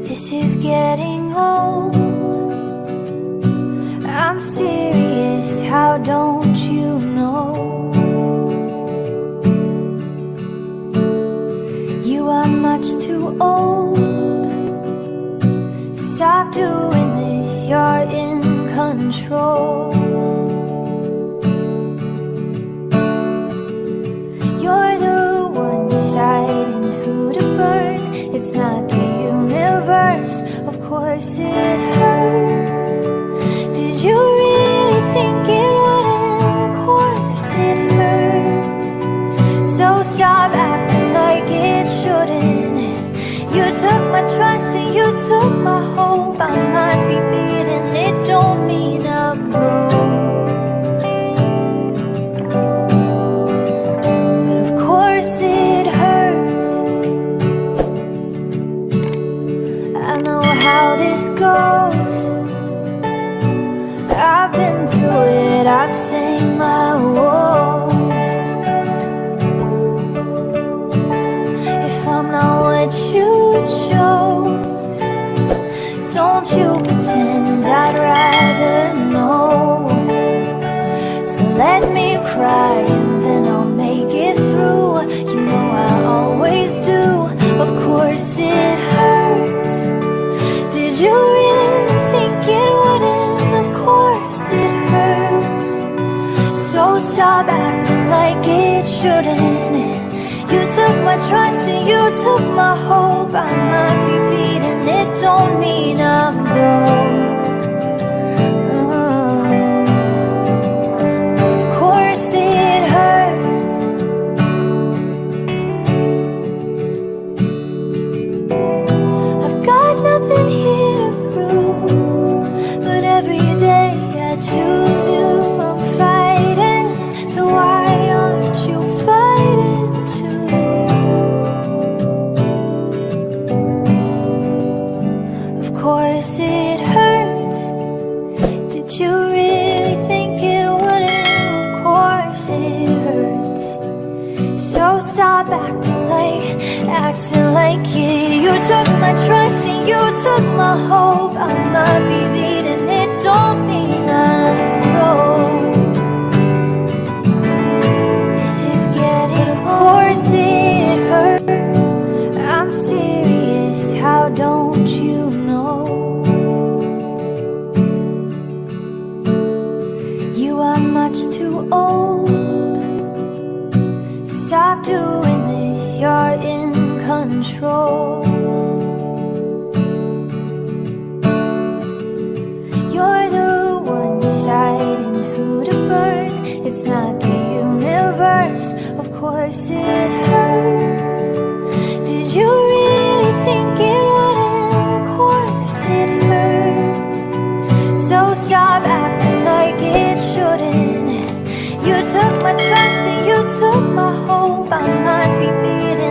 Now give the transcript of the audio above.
This is getting old. I'm serious, how don't you know? You are much too old. Stop doing this, you're in control. You're the one deciding who to burn. It's not the universe, of course it hurts. Did you really think it wouldn't? Of course it hurts. So stop acting like it shouldn't. You took my trust and you took my hope. I might be beaten, it don't mean I'm broke. But of course it hurts. I know how this goes. I've been through it, I've seen my woes. If I'm not what you chose, don't you pretend, I'd rather know. So let me cry and then I'll make it through. You know I always do. Of course it hurts. Did you really think it wouldn't? Of course it hurts. So stop acting like it shouldn't. You took my trust and you took my hope. I might be beaten, it don't mean I'm broke. Of course it hurts. I've got nothing here to prove, but every day I choose you. I'm fighting, so why aren't you fighting too? Of course it hurts. Did you really think it wouldn't? Of course it hurts. So stop acting like it. You took my trust and you took my hope. I might be beaten, it don't mean I'm broke. This is getting, of course it hurts. I'm serious, how don't you know? You are much too old. Stop doing this, you're in control. You're the one deciding who to burn. It's not the universe, of course it hurts. Did you really think it wouldn't? Of course it hurts. So stop acting like it shouldn't. You took my trust and you took my hope. I might be beaten,